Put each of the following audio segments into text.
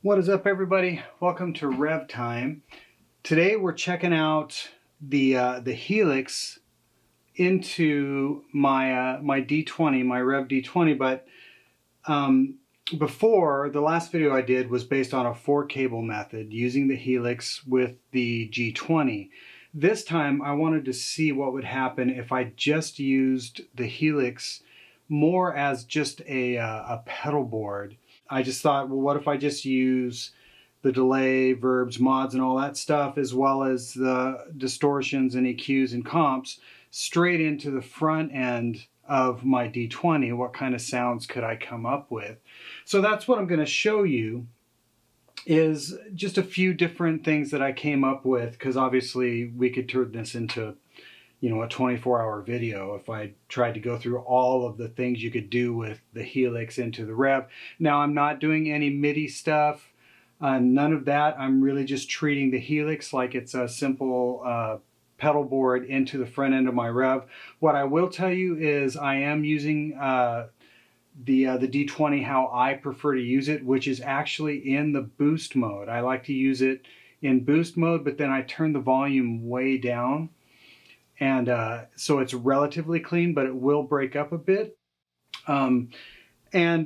What is up, everybody? Welcome to Revv time. Today we're checking out the Helix into my my D20, my Revv D20. But before, the last video I did was based on a 4-cable method using the Helix with the G20. This time I wanted to see what would happen if I just used the Helix more as just a pedal board. I just thought, well, what if I just use the delay, verbs, mods, and all that stuff, as well as the distortions and EQs and comps, straight into the front end of my D20? What kind of sounds could I come up with? So that's what I'm going to show you, is just a few different things that I came up with, because obviously we could turn this into, you know, a 24-hour video if I tried to go through all of the things you could do with the Helix into the Revv. Now, I'm not doing any MIDI stuff, none of that. I'm really just treating the Helix like it's a simple pedal board into the front end of my Revv. What I will tell you is I am using the D20 how I prefer to use it, which is actually in the boost mode. I like to use it in boost mode, but then I turn the volume way down. And so it's relatively clean, but it will break up a bit. And,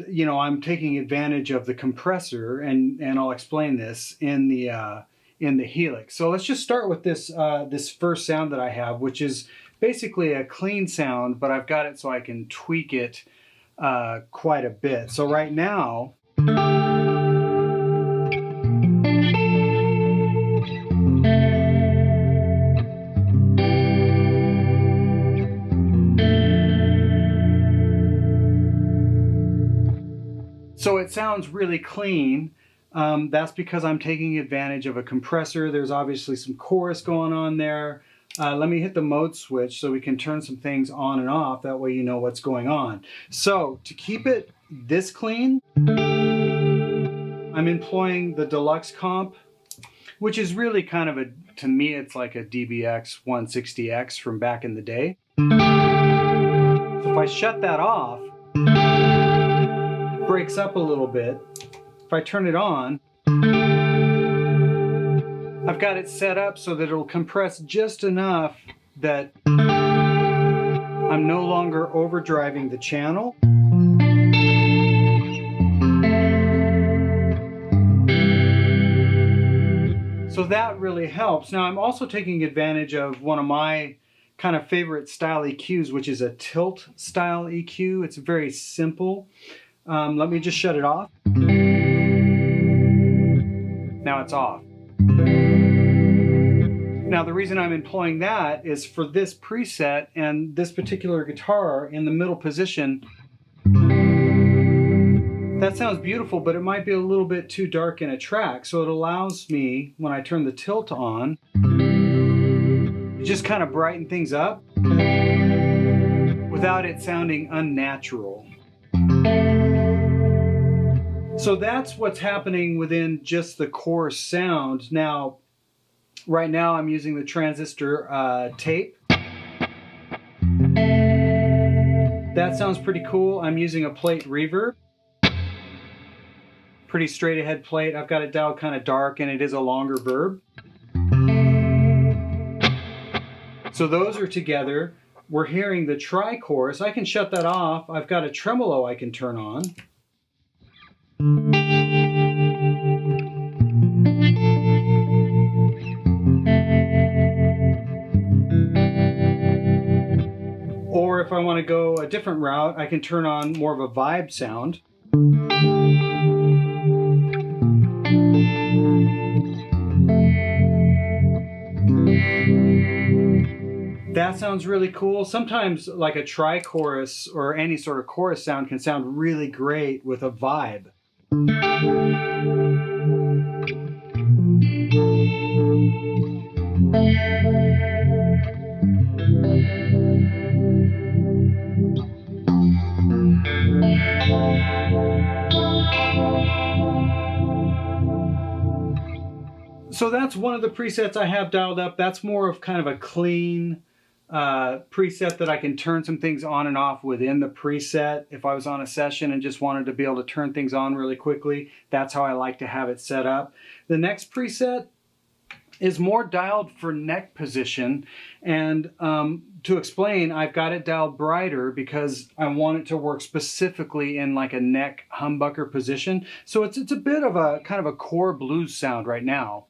you know, I'm taking advantage of the compressor, and I'll explain this in the Helix. So let's just start with this, this first sound that I have, which is basically a clean sound, but I've got it so I can tweak it quite a bit. So right now, so it sounds really clean. That's because I'm taking advantage of a compressor. There's obviously some chorus going on there. Let me hit the mode switch so we can turn some things on and off. That way you know what's going on. So to keep it this clean, I'm employing the Deluxe Comp, which is really kind of to me, it's like a DBX 160X from back in the day. So if I shut that off, breaks up a little bit. If I turn it on, I've got it set up so that it'll compress just enough that I'm no longer overdriving the channel. So that really helps. Now I'm also taking advantage of one of my kind of favorite style EQs, which is a tilt style EQ. It's very simple. Let me just shut it off. Now it's off. Now the reason I'm employing that is for this preset and this particular guitar in the middle position. That sounds beautiful, but it might be a little bit too dark in a track. So it allows me, when I turn the tilt on, to just kind of brighten things up without it sounding unnatural. So that's what's happening within just the core sound. Now, right now I'm using the transistor tape. That sounds pretty cool. I'm using a plate reverb. Pretty straight ahead plate. I've got it dialed kind of dark, and it is a longer verb. So those are together. We're hearing the tri-chorus. I can shut that off. I've got a tremolo I can turn on. Or if I want to go a different route, I can turn on more of a vibe sound. That sounds really cool. Sometimes like a tri-chorus or any sort of chorus sound can sound really great with a vibe. So that's one of the presets I have dialed up. That's more of kind of a clean preset that I can turn some things on and off within the preset. If I was on a session and just wanted to be able to turn things on really quickly, that's how I like to have it set up. The next preset is more dialed for neck position, and to explain, I've got it dialed brighter because I want it to work specifically in like a neck humbucker position. So it's a bit of a kind of a core blues sound right now.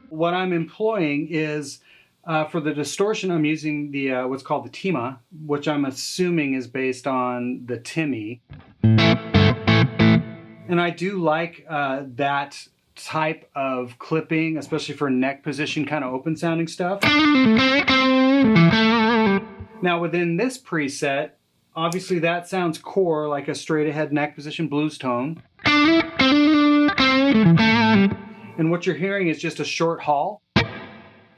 What I'm employing is, for the distortion, I'm using the what's called the Tima, which I'm assuming is based on the Timmy. And I do like that type of clipping, especially for neck position, kind of open sounding stuff. Now within this preset, obviously that sounds core, like a straight ahead neck position blues tone. And what you're hearing is just a short hall.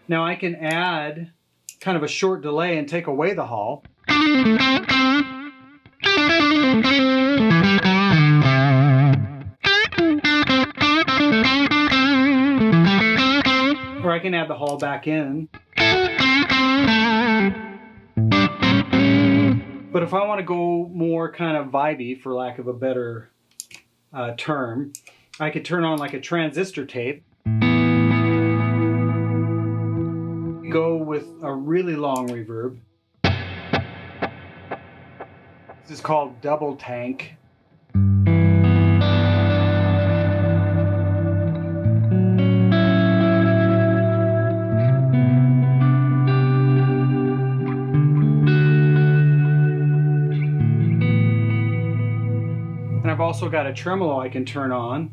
Now I can add kind of a short delay and take away the hall. Or I can add the hall back in. But if I want to go more kind of vibey, for lack of a better term, I could turn on like a transistor tape. Go with a really long reverb. This is called double tank. And I've also got a tremolo I can turn on.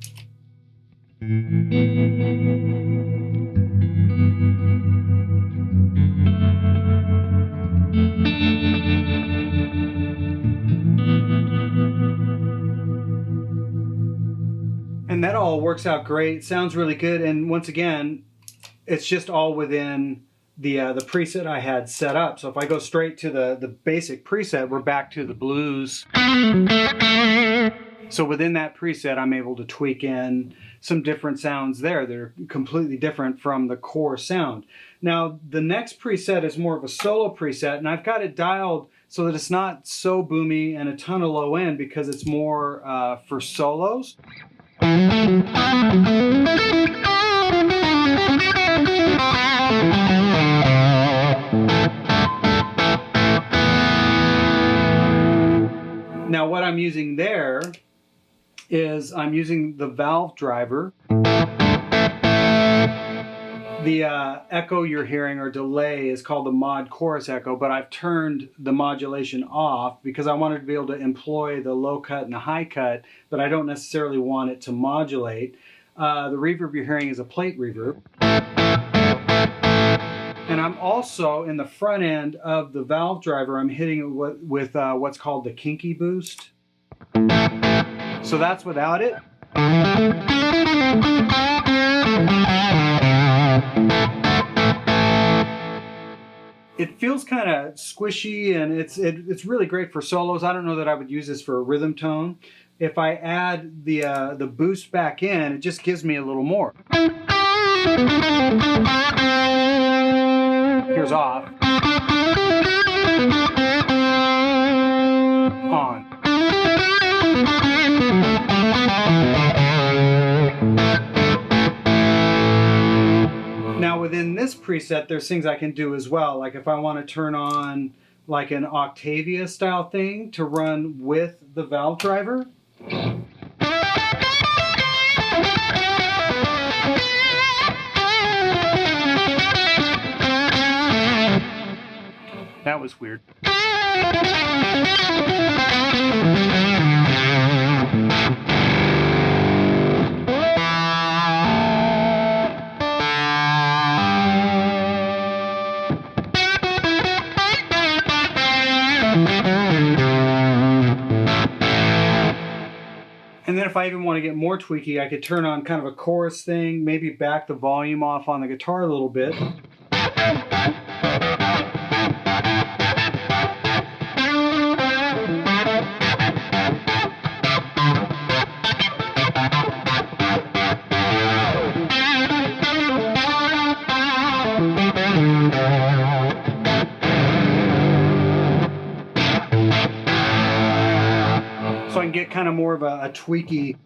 And that all works out great. Sounds really good. And once again, it's just all within the preset I had set up. So if I go straight to the basic preset, we're back to the blues. So within that preset, I'm able to tweak in some different sounds there that are completely different from the core sound. Now, the next preset is more of a solo preset, and I've got it dialed so that it's not so boomy and a ton of low end, because it's more for solos. Now what I'm using there is I'm using the valve driver. The echo you're hearing, or delay, is called the mod chorus echo, but I've turned the modulation off because I wanted to be able to employ the low cut and the high cut, but I don't necessarily want it to modulate. The reverb you're hearing is a plate reverb. And I'm also, in the front end of the valve driver, I'm hitting it with what's called the kinky boost. So that's without it. It feels kind of squishy, and it's really great for solos. I don't know that I would use this for a rhythm tone. If I add the boost back in, it just gives me a little more. Here's off. On. Now within this preset, there's things I can do as well. Like if I want to turn on like an Octavia style thing to run with the valve driver. That was weird. And then if I even want to get more tweaky, I could turn on kind of a chorus thing, maybe back the volume off on the guitar a little bit. kind of more of a tweaky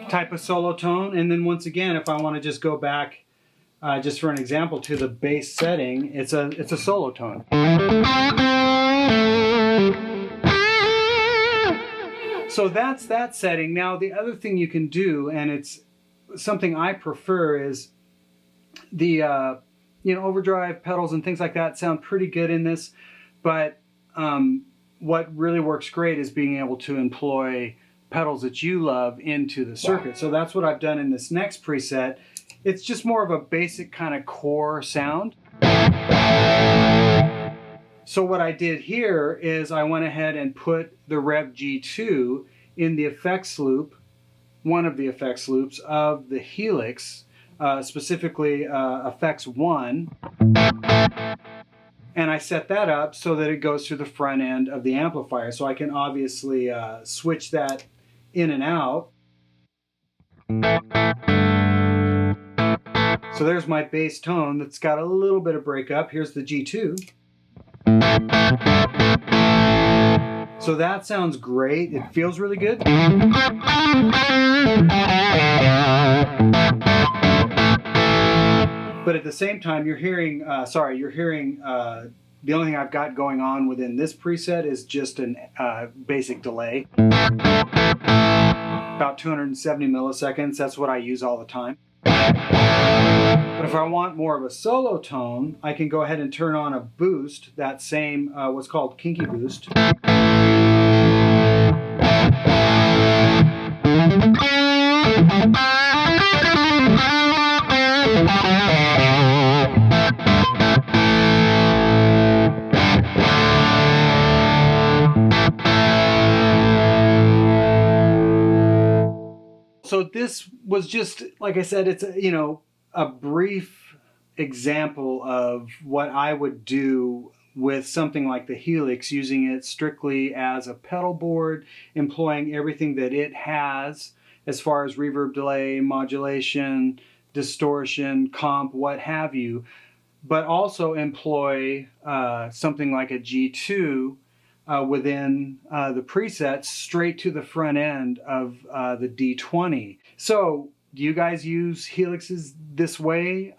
type of solo tone. And then once again, if I want to just go back, just for an example, to the bass setting, it's a solo tone. So that's that setting. Now the other thing you can do, and it's something I prefer, is the overdrive pedals and things like that sound pretty good in this, but what really works great is being able to employ pedals that you love into the circuit. So that's what I've done in this next preset. It's just more of a basic kind of core sound. So what I did here is I went ahead and put the Revv G2 in the effects loop, one of the effects loops of the Helix, specifically effects 1. And I set that up so that it goes through the front end of the amplifier. So I can obviously switch that in and out. So there's my bass tone that's got a little bit of breakup. Here's the G2. So that sounds great. It feels really good. But at the same time, you're hearing, the only thing I've got going on within this preset is just a basic delay. About 270 milliseconds, that's what I use all the time. But if I want more of a solo tone, I can go ahead and turn on a boost, that same, what's called kinky boost. So this was just, like I said, it's a brief example of what I would do with something like the Helix, using it strictly as a pedal board, employing everything that it has as far as reverb, delay, modulation, distortion, comp, what have you, but also employ something like a G2 within the presets straight to the front end of the D20. So do you guys use Helixes this way?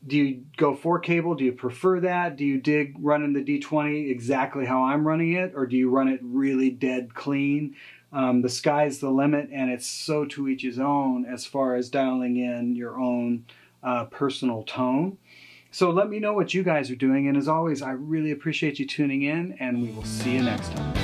Do you go 4-cable? Do you prefer that? Do you dig running the D20 exactly how I'm running it? Or do you run it really dead clean? The sky's the limit, and it's so to each his own as far as dialing in your own personal tone. So let me know what you guys are doing, and as always, I really appreciate you tuning in, and we will see you next time.